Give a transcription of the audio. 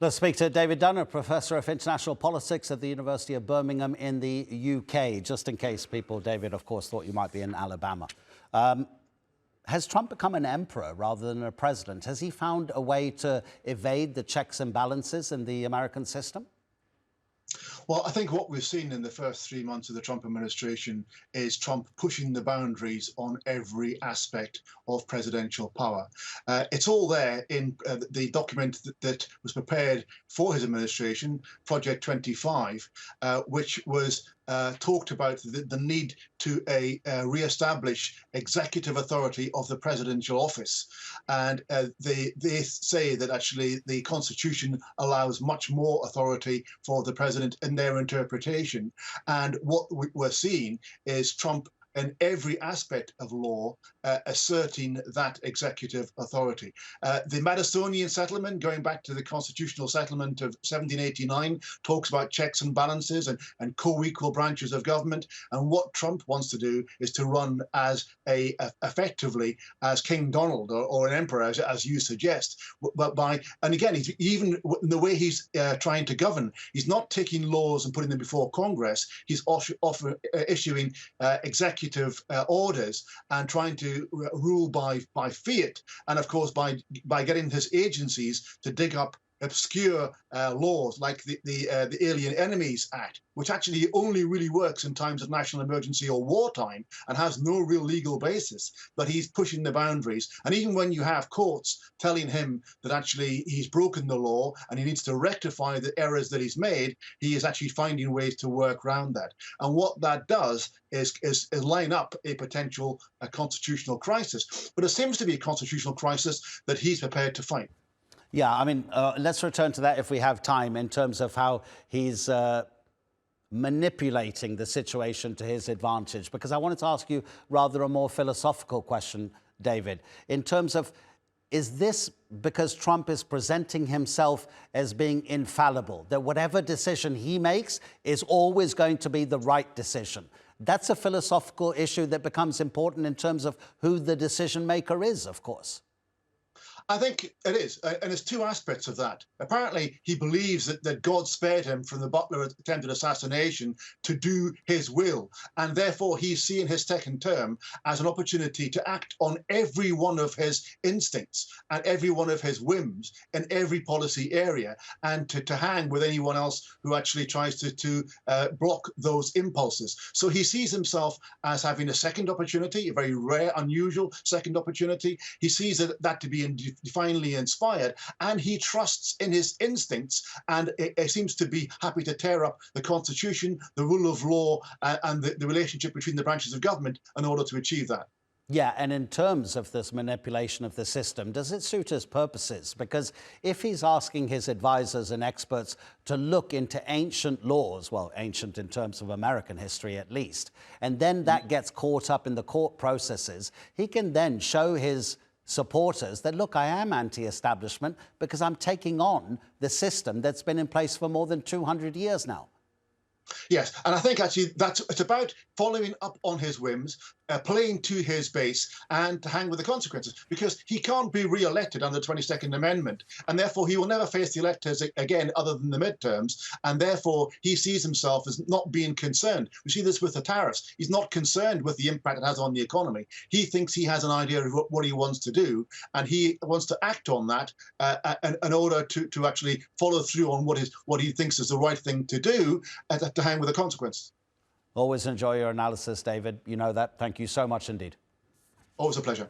Let's speak to David Dunn, a professor of international politics at the University of Birmingham in the UK, just in case people, David, of course, thought you might be in Alabama. Has Trump become an emperor rather than a president? Has he found a way to evade the checks and balances in the American system? Well, I think what we've seen in the first 3 months of the Trump administration is Trump pushing the boundaries on every aspect of presidential power. It's all there in the document that was prepared for his administration, Project 25, which was talked about the need to re-establish executive authority of the presidential office. And they say that actually the Constitution allows much more authority for the president in their interpretation. And what we're seeing is Trump in every aspect of law asserting that executive authority. The Madisonian settlement, going back to the constitutional settlement of 1789, talks about checks and balances and co-equal branches of government. And what Trump wants to do is to run as effectively as King Donald or an emperor, as you suggest. But and again, even the way he's trying to govern, he's not taking laws and putting them before Congress. He's issuing executive orders and trying to rule by fiat, and of course by getting his agencies to dig up obscure laws like the Alien Enemies Act, which actually only really works in times of national emergency or wartime and has no real legal basis. But he's pushing the boundaries. And even when you have courts telling him that actually he's broken the law and he needs to rectify the errors that he's made, he is actually finding ways to work around that. And what that does is line up a potential constitutional crisis. But it seems to be a constitutional crisis that he's prepared to fight. Yeah, I mean, let's return to that if we have time, in terms of how he's manipulating the situation to his advantage. Because I wanted to ask you rather a more philosophical question, David, in terms of, is this because Trump is presenting himself as being infallible, that whatever decision he makes is always going to be the right decision? That's a philosophical issue that becomes important in terms of who the decision maker is, of course. I think it is, and there's two aspects of that. Apparently, he believes that God spared him from the Butler attempted assassination to do his will, and therefore he's seeing his second term as an opportunity to act on every one of his instincts and every one of his whims in every policy area, and to hang with anyone else who actually tries to block those impulses. So he sees himself as having a second opportunity, a very rare, unusual second opportunity. He sees that to be divinely inspired, and he trusts in his instincts, and it seems to be happy to tear up the Constitution, the rule of law, and the relationship between the branches of government in order to achieve that. Yeah, and in terms of this manipulation of the system, does it suit his purposes? Because if he's asking his advisors and experts to look into ancient laws, well, ancient in terms of American history at least, and then that gets caught up in the court processes, he can then show his supporters that, look, I am anti-establishment because I'm taking on the system that's been in place for more than 200 years now. Yes, and I think actually it's about following up on his whims, playing to his base, and to hang with the consequences, because he can't be re-elected under the 22nd Amendment, and therefore he will never face the electors again other than the midterms, and therefore he sees himself as not being concerned. We see this with the tariffs. He's not concerned with the impact it has on the economy. He thinks he has an idea of what he wants to do, and he wants to act on that in order to actually follow through on what he thinks is the right thing to do, to hang with the consequences. Always enjoy your analysis, David. You know that. Thank you so much indeed. Always a pleasure.